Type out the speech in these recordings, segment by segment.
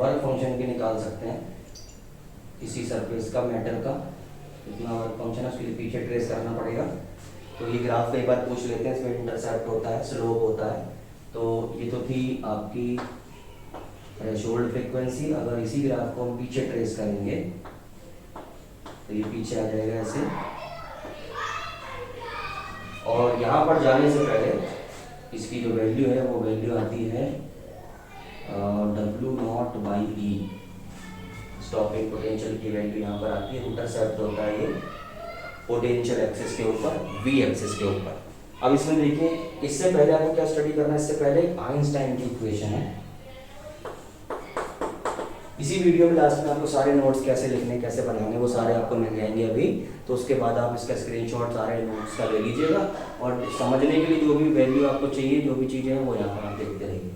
Work function भी निकाल सकते हैं किसी सरफेस का, मेटल का, इतना वर्क फंक्शन है उसके लिए पीछे ट्रेस करना पड़ेगा। तो ये ग्राफ कई बार पूछ लेते हैं, इसमें इंटरसेप्ट होता है, स्लोप होता है। तो ये तो थी आपकी थ्रेशोल्ड फ्रीक्वेंसी। अगर इसी ग्राफ को हम पीछे ट्रेस करेंगे तो ये पीछे आ जाएगा ऐसे, और यहाँ पर जाने से पहले इसकी जो वैल्यू है वो वैल्यू आती है W0/E। स्टॉपिंग पोटेंशियल की वैल्यू यहाँ पर आती है। इंटरसेप्ट होता है ये पोटेंशियल एक्सिस के ऊपर, V एक्सिस के ऊपर। अब इसमें देखिए, इससे पहले आपको क्या स्टडी करना है, इससे पहले आइंस्टाइन की इक्वेशन है। इसी वीडियो में लास्ट में आपको सारे नोट्स कैसे लिखने, कैसे बनाने, वो सारे आपको मिल जाएंगे अभी। तो उसके बाद आप इसका स्क्रीनशॉट सारे नोट्स का ले लीजिएगा, और समझने के लिए जो भी वैल्यू आपको चाहिए, जो भी चीज़ें हैं वो यहाँ पर आप देखते रहिए।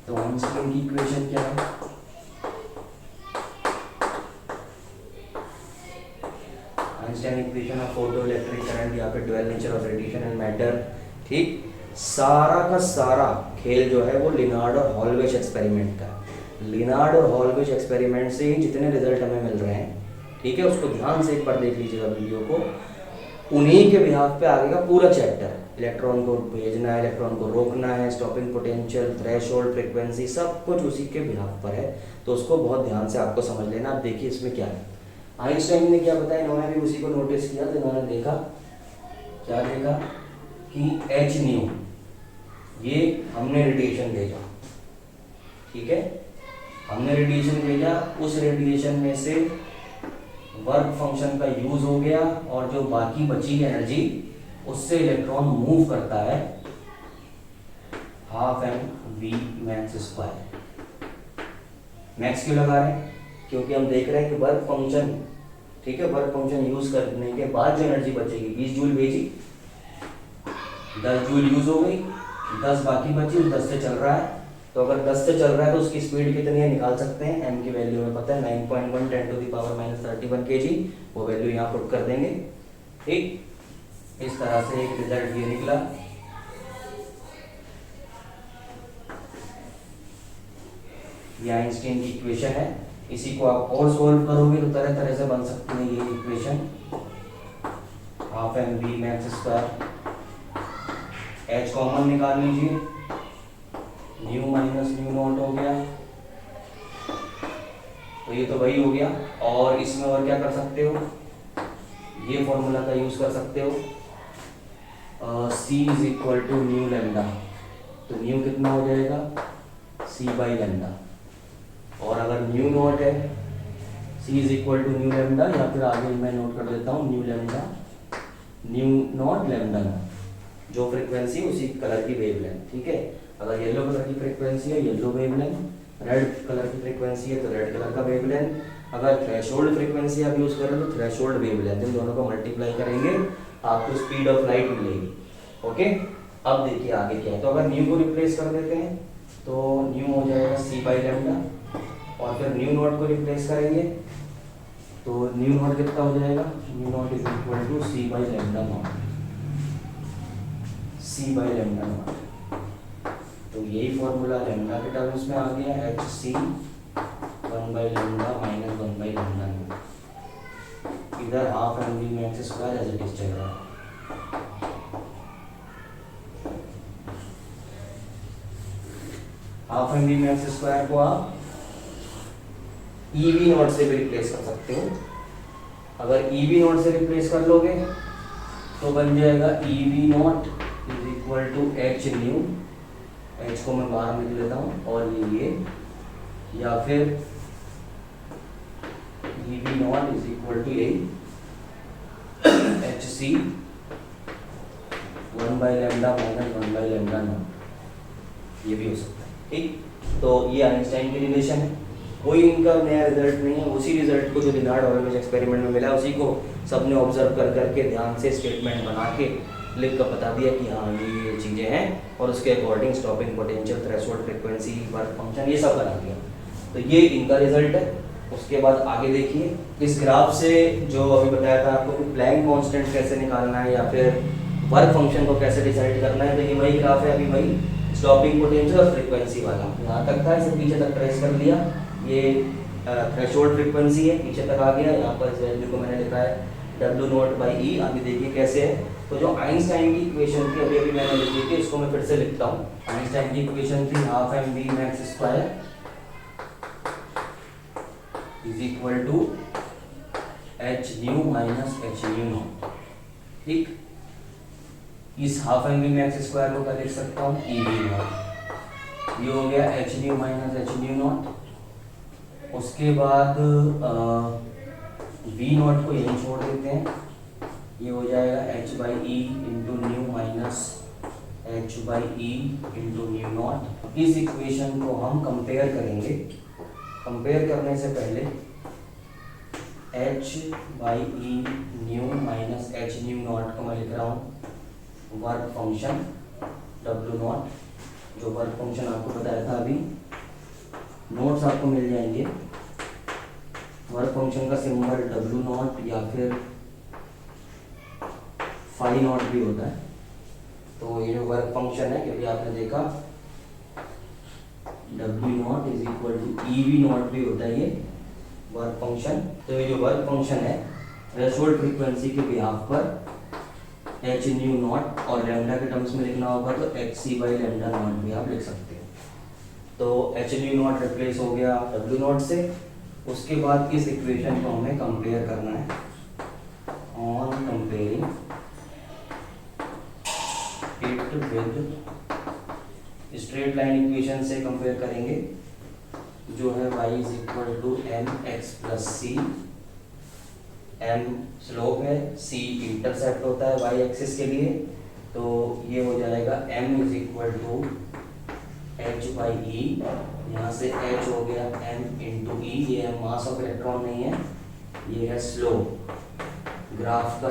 तो आइंस्टाइन की इक्वेशन क्या है, Einstein equation of photo electric current या फिर dual nature of radiation and matter. ठीक, सारा का सारा खेल जो है वो लिनार्ड और हॉलवेज एक्सपेरिमेंट का है। लिनार्ड और हॉलवेज एक्सपेरिमेंट से ही जितने रिजल्ट हमें मिल रहे हैं, ठीक है, उसको ध्यान से एक बार देख लीजिएगा वीडियो को। उन्हीं के बिहाफ पे आगे का पूरा चैप्टर, इलेक्ट्रॉन को भेजना है, इलेक्ट्रॉन को रोकना है, स्टॉपिंग पोटेंशियल, थ्रेशोल्ड फ्रीक्वेंसी, सब कुछ उसी के बिहाफ पर है। तो उसको बहुत ध्यान से आपको समझ लेना। आप देखिए इसमें क्या है, आइंस्टाइन ने क्या बताया, इन्होंने भी उसी को नोटिस किया। तो इन्होंने देखा, क्या देखा कि एच न्यू, ये हमने रेडिएशन भेजा, ठीक है, हमने रेडिएशन भेजा, उस रेडिएशन में से वर्क फंक्शन का यूज हो गया, और जो बाकी बची एनर्जी उससे इलेक्ट्रॉन मूव करता है ½ mv max²। मैक्स क्यों लगा रहे हैं, क्योंकि हम देख रहे हैं कि वर्क फंक्शन, ठीक है, वर्क फंक्शन यूज करने के बाद जो एनर्जी बचेगी, 20 जूल भेजी, 10 जूल यूज हो गई, 10 बाकी बची, उस 10 से चल रहा है। तो अगर 10 से चल रहा है तो उसकी स्पीड कितनी है निकाल सकते हैं। m की वैल्यू हमें पता है 9.1 10⁻³ kg, वो वैल्यू यहाँ पुट कर देंगे। ठीक, इस तरह से एक रिजल्ट ये निकला। ये आइंस्टाइन की इक्वेशन है। इसी को आप और सोल्व करोगे तो तरह तरह से बन सकती है ये equation. ½ mv max², h common निकाल लीजिए, न्यू माइनस न्यू नॉट हो गया, तो ये तो वही हो गया। और इसमें और क्या कर सकते हो, ये फॉर्मूला का यूज कर सकते हो, c = न्यू लैम्डा। तो न्यू कितना हो जाएगा, c/λ। और अगर न्यू नॉट है, c = न्यू लैम्डा, या फिर आगे मैं नोट कर देता हूँ new lambda, new not lambda naught, जो फ्रीक्वेंसी उसी कलर की वेवलेंथ। ठीक है, अगर येलो कलर की फ्रीक्वेंसी है येलो वेवलेंथ, रेड कलर की फ्रीक्वेंसी है तो रेड कलर का वेवलेंथ, अगर थ्रेशोल्ड फ्रीक्वेंसी आप यूज करें तो थ्रेशोल्ड वेवलेंथ, इन दोनों को मल्टीप्लाई करेंगे आपको स्पीड ऑफ लाइट मिलेगी। ओके, अब देखिए आगे क्या है। तो अगर न्यू को रिप्लेस कर देते हैं तो न्यू हो जाएगा c/λ, और फिर न्यू नॉट को रिप्लेस करेंगे तो न्यू नॉट कितना हो जाएगा, न्यू नॉट = c/λ नॉट। तो यही फॉर्मूला लैम्डा के टर्म्स में आ गया, hc 1/λ - 1/λ नॉट। इधर ½ mv max² as it is चल रहा है। ½ mv max² को आप EV नॉट से भी रिप्लेस कर सकते हो। अगर EV नॉट से रिप्लेस कर लोगे तो बन जाएगा EV not = h new, h को मैं बाहर लिख लेता हूँ, और ये या फिर EV नॉट = hc 1/λ - 1/λ नॉट, ये भी हो सकता है। ठीक, तो ये आइंस्टाइन की रिलेशन है, कोई इनका नया रिजल्ट नहीं है। उसी रिजल्ट को जो लिनार्ड हॉलवेज एक्सपेरिमेंट में मिला, उसी को सबने ऑब्जर्व कर करके ध्यान से स्टेटमेंट बना के लिख कर बता दिया कि हाँ ये चीज़ें हैं, और उसके according stopping potential, threshold frequency, work function, ये सब बना दिया। तो ये इनका रिजल्ट है। उसके बाद आगे देखिए, इस ग्राफ से जो अभी बताया था आपको कि प्लैंक कांस्टेंट कैसे निकालना है या फिर वर्क फंक्शन को कैसे डिसाइड करना है, तो ये वही ग्राफ है, अभी वही स्टॉपिंग पोटेंशियल और फ्रीक्वेंसी वाला यहाँ तक था, इसे पीछे तक ट्रेस कर लिया। ये थ्रेशोल्ड फ्रीक्वेंसी है, पीछे तक आ गया। यहाँ पर इस वैल्यू को मैंने लिखा है W0/E। अभी देखिए कैसे है। तो जो आइंस्टाइन की इक्वेशन थी अभी अभी मैंने लिखी थी, इसको मैं फिर से लिखता हूँ। आइंस्टाइन की इक्वेशन थी half mv max square is equal to h nu minus h nu nought. ठीक, इस हाफ mv मैक्स स्क्वायर को क्या लिख सकता हूँ, e v नॉट। ये हो गया h nu minus h nu not. उसके बाद v नॉट को यहीं छोड़ देते हैं, ये हो जाएगा h by E into new minus h by E into new not. इस इक्वेशन को हम कंपेयर करेंगे। कंपेयर करने से पहले h by E new minus h nu not को मैं लिख रहा हूँ वर्क फंक्शन W नॉट, जो वर्क फंक्शन आपको बताया था अभी, नोट्स आपको मिल जाएंगे। वर्क फंक्शन का सिंबल W नॉट या फिर फाई नॉट भी होता है। तो ये जो वर्क फंक्शन है, क्योंकि आपने देखा W nought is equal to EV nought भी होता है ये वर्क फंक्शन। तो ये जो वर्क फंक्शन है थ्रेशोल्ड फ्रीक्वेंसी के बिहाफ पर h न्यू नॉट और लैम्डा के टर्म्स में लिखना होगा तो hc बाई लैम्डा नॉट भी आप लिख सकते हैं। तो h न्यू नॉट रिप्लेस हो गया W नॉट से। उसके बाद इस इक्वेशन को हमें कंपेयर करना है। On comparing it with straight line equation से कंपेयर करेंगे, जो है y is equal to mx plus c. m slope है, c इंटरसेप्ट होता है y एक्सिस के लिए। तो ये हो जाएगा m is equal to h by e, यहाँ से h हो गया m इंटू ई। ये है मास ऑफ इलेक्ट्रॉन नहीं है, ये है स्लोप, ग्राफ का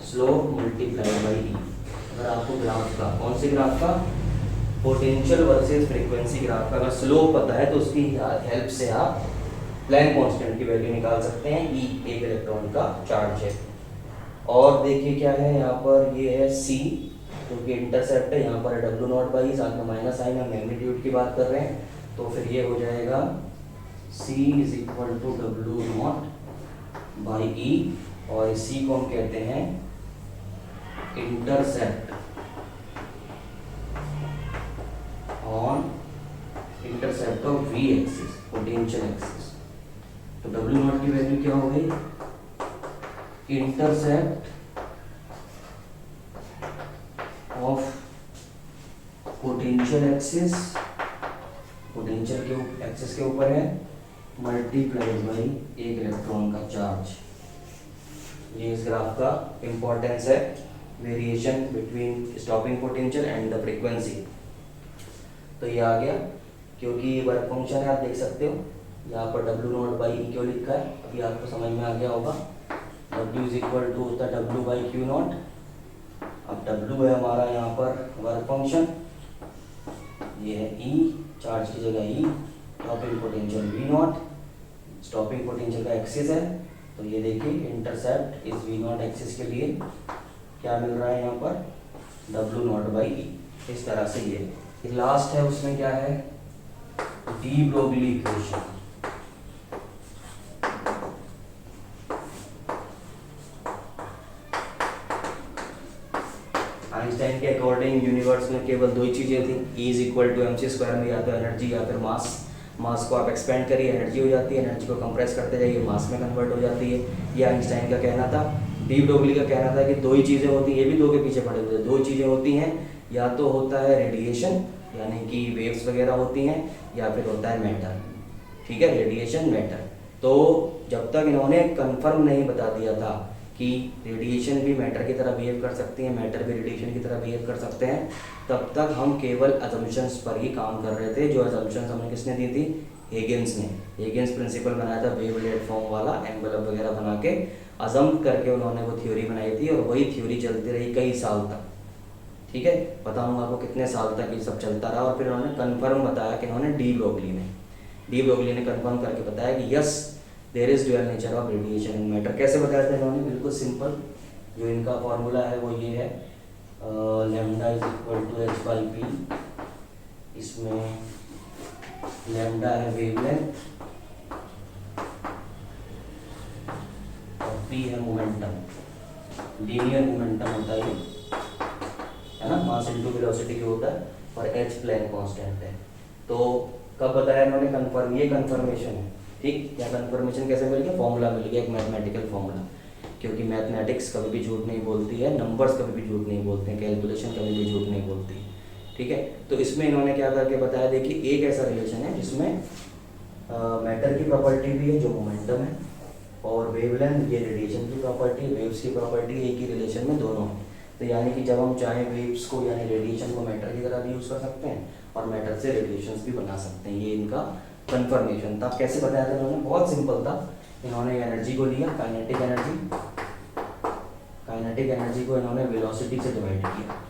स्लोप मल्टीप्लाई बाई ई। अगर आपको ग्राफ का, कौन से ग्राफ का, पोटेंशियल वर्सेस फ्रीक्वेंसी ग्राफ का अगर स्लोप पता है तो उसकी हेल्प से आप प्लैंक कांस्टेंट की वैल्यू निकाल सकते हैं। ई एक इलेक्ट्रॉन का चार्ज है। और देखिए क्या है यहाँ पर, ये है सी क्योंकि इंटरसेप्ट है, यहाँ पर W नॉट बाई, साथ में माइनस साइन है, मैग्नीट्यूड की बात कर रहे हैं। तो फिर ये हो जाएगा C is equal to W not by e, और इसी को हम कहते हैं intercept on intercept of V axis, potential axis. तो W नॉट की वैल्यू क्या हो गई, intercept of potential axis, potential के एक्सिस के ऊपर है, मल्टीप्लाइड बाई एक इलेक्ट्रॉन का चार्ज। ये इस ग्राफ का इंपॉर्टेंस है, variation between stopping potential and the frequency. तो ये आ गया, क्योंकि वर्क फंक्शन है, आप देख सकते हो यहाँ पर W नॉट बाई ई क्यों लिखा है, अभी आपको समझ में आ गया होगा। W इज इक्वल टू होता है W बाई क्यू नॉट। अब W है हमारा यहाँ पर वर्क फंक्शन, ये है E, चार्ज की जगह E, stopping potential V not, stopping potential का एक्सिस है। तो ये देखिए इंटरसेप्ट इस V नॉट एक्सिस के लिए क्या मिल रहा है यहाँ पर, W नॉट बाई ई। इस तरह से ये लास्ट है, उसमें क्या है, डी ब्रोगली इक्वेशन। आइंस्टाइन के अकॉर्डिंग यूनिवर्स में केवल दो ही चीजें थी, E is equal to mc square में या तो एनर्जी या फिर मास। मास को आप एक्सपेंड करिए, एनर्जी हो जाती है, एनर्जी को कंप्रेस करते जाइए, मास में कन्वर्ट हो जाती है। ये आइंस्टाइन का कहना था। डी ब्रोगली का कहना था कि दो ही चीज़ें होती हैं, ये भी दो के पीछे पड़े हुए, दो चीज़ें होती हैं, या तो होता है रेडिएशन यानी कि वेव्स वगैरह होती हैं, या फिर होता है मैटर। ठीक है, रेडिएशन मैटर। तो जब तक इन्होंने कंफर्म नहीं बता दिया था कि रेडिएशन भी मैटर की तरह बिहेव कर सकती है, मैटर भी रेडिएशन की तरह बिहेव कर सकते हैं, तब तक हम केवल अजम्पशंस पर ही काम कर रहे थे। जो अजम्पशंस हमने किसने दी थी, हेगेंस ने। हेगेंस प्रिंसिपल बनाया था, वेवलेट फॉर्म वाला, एनवेलप वगैरह बना के अजम्प करके उन्होंने वो थ्योरी बनाई थी, और वही थ्योरी चलती रही कई साल तक। ठीक है, बताऊंगा आपको कितने साल तक ये सब चलता रहा। और फिर उन्होंने कन्फर्म बताया कि इन्होंने डी ब्रोगली ने कन्फर्म करके बताया कि yes there is dual nature of radiation and matter. कैसे बताया था इन्होंने, बिल्कुल सिंपल, जो इनका फॉर्मूला है वो ये है, lambda is equal to h by p, इसमें लैम्डा है वेवलेंथ और पी है मोमेंटम, लीनियर मोमेंटम होता है ना, मास इनटू वेलोसिटी जो होता है, और एच प्लेन कांस्टेंट है। तो कब बताया इन्होंने कंफर्म, ये कंफर्मेशन है, ठीक। या कंफर्मेशन कैसे मिल गया, फॉर्मूला मिल गया, एक मैथमेटिकल फॉर्मूला, क्योंकि मैथमेटिक्स कभी भी झूठ नहीं बोलती है, नंबर्स कभी भी झूठ नहीं बोलते हैं, कैलकुलेशन कभी भी झूठ नहीं बोलती, ठीक है। तो इसमें इन्होंने क्या करके बताया, देखिए एक ऐसा रिलेशन है जिसमें मैटर की प्रॉपर्टी भी है जो मोमेंटम है, और वेवलेंथ ये रेडिएशन की प्रॉपर्टी, वेव्स की प्रॉपर्टी एक ही रिलेशन में दोनों है। तो यानी कि जब हम चाहें वेव्स को यानी रेडिएशन को मैटर की तरह भी यूज़ कर सकते हैं और मैटर से रेडिएशंस भी बना सकते हैं। ये इनका कंफर्मेशन था। कैसे बताया था इन्होंने, बहुत सिंपल था। इन्होंने एनर्जी को लिया, काइनेटिक एनर्जी, काइनेटिक एनर्जी को इन्होंने वेलोसिटी से डिवाइड किया,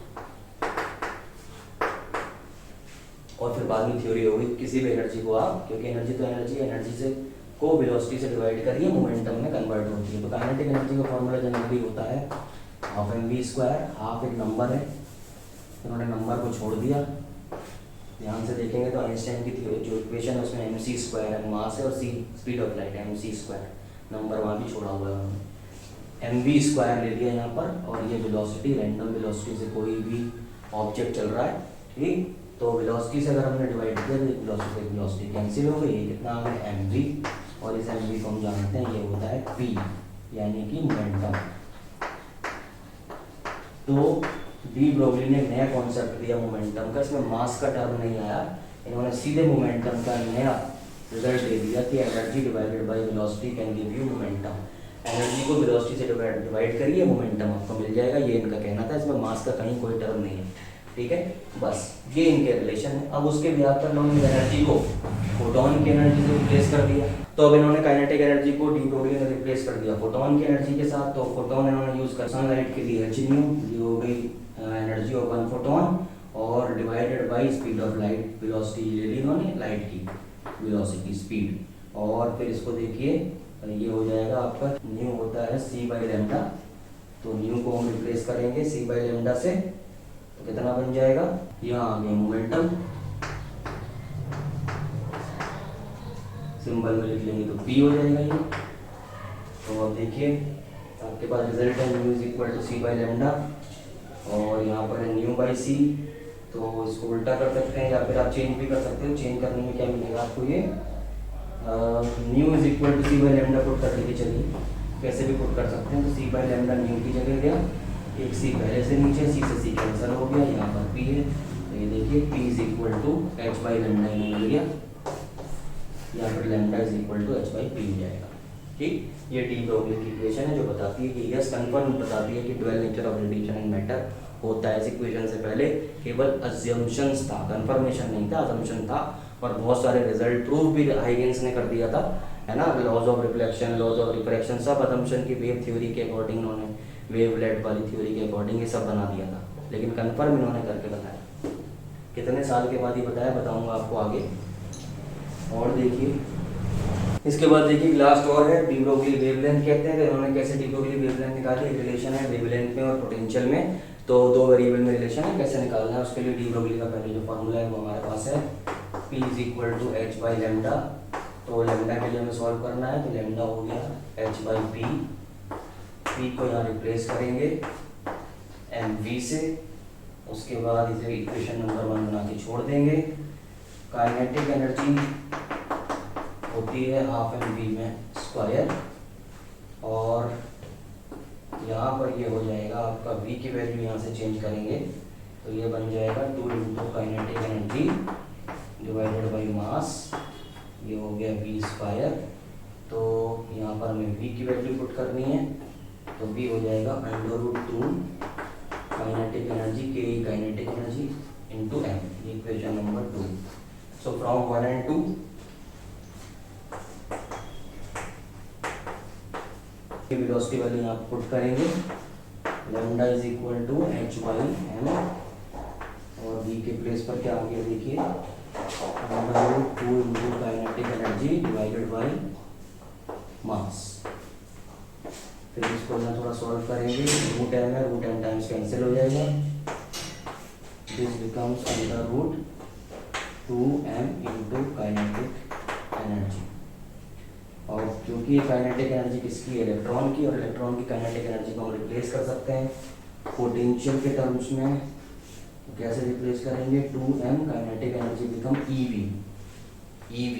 और फिर बाद में थ्योरी होगी किसी भी एनर्जी को आप, क्योंकि एनर्जी तो एनर्जी से को वेलोसिटी से डिवाइड करिए मोमेंटम में कन्वर्ट होती है। तो काइनेटिक एनर्जी का फॉर्मूला जनरली होता है half m v square, half एक नंबर है, उन्होंने नंबर को छोड़ दिया। ध्यान से देखेंगे तो आइंस्टाइन की जो इक्वेशन है उसमें एम सी स्क्वायर है, मास है, और सी स्पीड ऑफ लाइट है, एम सी स्क्वायर, नंबर वहाँ भी छोड़ा हुआ है उन्होंने, एम वी स्क्वायर ले लिया यहाँ पर, और ये वेलोसिटी, रैंडम वेलोसिटी से कोई भी ऑब्जेक्ट चल रहा है, ठीक। तो वेलोसिटी से अगर हमने डिवाइड किया तो वेलोसिटी कैंसिल हो गई, ये कितना आ गया एम वी, और इस एम वी को हम जानते हैं ये होता है पी, यानी कि मोमेंटम। तो डी ब्रोगली ने नया कॉन्सेप्ट दिया मोमेंटम का, इसमें मास का टर्म नहीं आया, इन्होंने सीधे मोमेंटम का नया रिजल्ट दे दिया कि energy divided by velocity can give you momentum. Energy को वेलोसिटी से डिवाइड करिए, मोमेंटम आपको मिल जाएगा, ये इनका कहना था। इसमें मास का कहीं कोई टर्म नहीं है, ठीक है। बस ये इनके रिलेशन है। अब उसके बिहार पर इन्होंने एनर्जी को फोटोन की एनर्जी से रिप्लेस कर दिया। तो अब इन्होंने काइनेटिक एनर्जी को डी ब्रोगली ने रिप्लेस कर दिया फोटोन की एनर्जी के साथ। तो फोटोन इन्होंने यूज कर सनलाइट के लिए एच न्यू, ये हो गई एनर्जी ऑफ वन फोटोन, और divided by speed of light, velocity ले ली इन्होंने लाइट की वेलोसिटी स्पीड, और फिर इसको देखिए ये हो जाएगा आपका न्यू होता है सी बाई लैम्डा। तो न्यू को हम रिप्लेस करेंगे सी बाई लैम्डा से, तो कितना बन जाएगा, यहाँ आ गया मोमेंटम, सिंबल में लिख लेंगे तो पी हो जाएगा ये। तो अब देखिए आपके पास रिजल्ट है nu is equal to c by lambda, और यहाँ पर है न्यू बाई सी। तो इसको उल्टा कर सकते हैं या फिर आप चेंज भी कर सकते हो। चेंज करने में क्या मिलेगा आपको, ये nu is equal to c by lambda put कर लेके चलिए, कैसे भी पुट कर सकते हैं। तो सी बाई लैम्डा न्यू की जगह गया, एक सी पहले से नीचे, सी से सी कैंसिल हो गया, यहाँ पर पी है। तो ये देखिए p is equal to h by lambda इन्हें मिल गया, या फिर lambda is equal to h by p हो जाएगा, ठीक। ये डी ब्रोगली की इक्वेशन है जो बताती है कि यस कंफर्म बताती है कि dual nature of radiation and matter होता है। इस इक्वेशन से पहले केवल अजम्पशंस था, कंफर्मेशन नहीं था, अजम्पशन था, और बहुत सारे रिजल्ट प्रूव भी हाइगेंस ने कर दिया था, है ना। Laws of reflection, laws of refraction, सब अजम्पशन की वेव थ्योरी के अकॉर्डिंग उन्होंने, वेव लेट वाली थ्योरी के अकॉर्डिंग ये सब बना दिया था, लेकिन कंफर्म इन्होंने करके बताया। कितने साल के बाद ये बताया बताऊंगा आपको आगे। और देखिए इसके बाद देखिए लास्ट और है डी ब्रोगली वेवलेंथ कहते हैं। तो इन्होंने कैसे डी ब्रोगली वेवलेंथ निकाली, एक रिलेशन है वेवलेंथ में और पोटेंशियल में, तो दो वेरिएबल में रिलेशन है, कैसे निकालना है उसके लिए डी ब्रोगली का पहले जो फॉर्मूला है वो हमारे पास है P is equal to h by lambda. तो लैम्डा के लिए हमें सॉल्व करना है, तो लैम्डा हो गया एच बाई पी, पी को यहाँ रिप्लेस करेंगे एम वी से, उसके बाद इसे इक्वेशन नंबर 1 बना के छोड़ देंगे। काइनेटिक एनर्जी होती है हाफ एम वी में स्क्वायर, और यहाँ पर ये हो जाएगा आपका v की वैल्यू यहाँ से चेंज करेंगे तो ये बन जाएगा 2 into kinetic energy divided by मास, ये हो गया v स्क्वायर। तो यहाँ पर हमें v की वैल्यू पुट करनी है, तो v हो जाएगा √2 काइनेटिक एनर्जी के kinetic energy into m, equation number 2। So from 1 and 2 की वेलोसिटी वैल्यू यहाँ पुट करेंगे, lambda is equal to h by m, और v के प्लेस पर क्या आ गया देखिए 2 into kinetic energy divided by mass. फिर इसको ना थोड़ा सॉल्व करेंगे, रूट एम है, रूट एम टाइम्स कैंसिल हो जाएगा, this becomes under root 2m into kinetic energy. और क्योंकि ये काइनेटिक एनर्जी किसकी, इलेक्ट्रॉन की, और इलेक्ट्रॉन की काइनेटिक एनर्जी को हम रिप्लेस कर सकते हैं पोटेंशियल के टर्म्स में। तो कैसे रिप्लेस करेंगे, 2m kinetic energy become EV।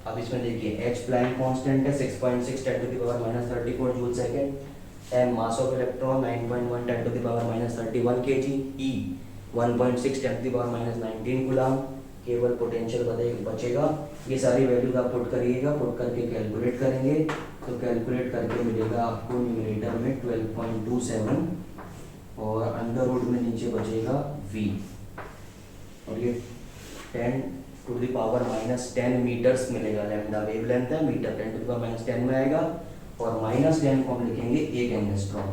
अब इसमें देखिए h प्लैंक कांस्टेंट है 6.6 10 to the power -34 joule second, m mass of electron 9.1 10 to the power -31 kg, E 1.6 10 to the power -19 coulomb. केवल पोटेंशियल बचेगा। ये सारी वैल्यूज आप पुट करिएगा, पुट करके कैलकुलेट करेंगे तो कैलकुलेट करके मिलेगा आपको न्यूमरेटर में 12.27 और अंडर रूट में नीचे बचेगा v। और ये 10 टू द पावर -10 मीटर्स मिलेगा। लैम्डा वेवलेंथ है, मीटर 10 टू द पावर -10 में आएगा और -10 को हम लिखेंगे 1 एंगस्ट्रॉम।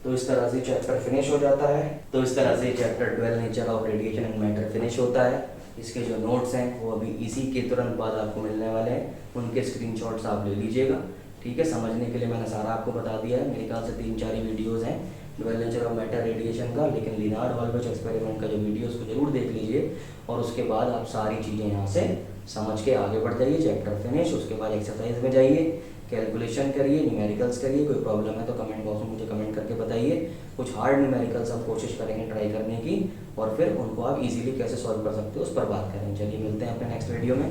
तो इस तरह से चैप्टर फिनिश हो जाता है। तो इस तरह से chapter 12 nature of radiation and matter finish होता है। इसके जो नोट्स हैं वो अभी इसी के तुरंत बाद आपको मिलने वाले हैं, उनके स्क्रीनशॉट्स आप ले लीजिएगा। ठीक है, समझने के लिए मैंने सारा आपको बता दिया है। मेरे ख्याल से 3-4 ही वीडियोज़ हैं 12 नेचर ऑफ मैटर रेडिएशन का, लेकिन लिनार्ड हॉलवेच एक्सपेरिमेंट का जो वीडियो उसको जरूर देख लीजिए और उसके बाद आप सारी चीज़ें यहाँ से समझ के आगे बढ़ जाइए। चैप्टर फिनिश, उसके बाद एक्सरसाइज में जाइए, कैलकुलेशन करिए, न्यूमेरिकल्स करिए। कोई प्रॉब्लम है तो कमेंट बॉक्स में मुझे कमेंट करके बताइए। कुछ हार्ड न्यूमेरिकल्स हम कोशिश करेंगे ट्राई करने की और फिर उनको आप इजीली कैसे सॉल्व कर सकते हो उस पर बात करें। चलिए मिलते हैं अपने नेक्स्ट वीडियो में।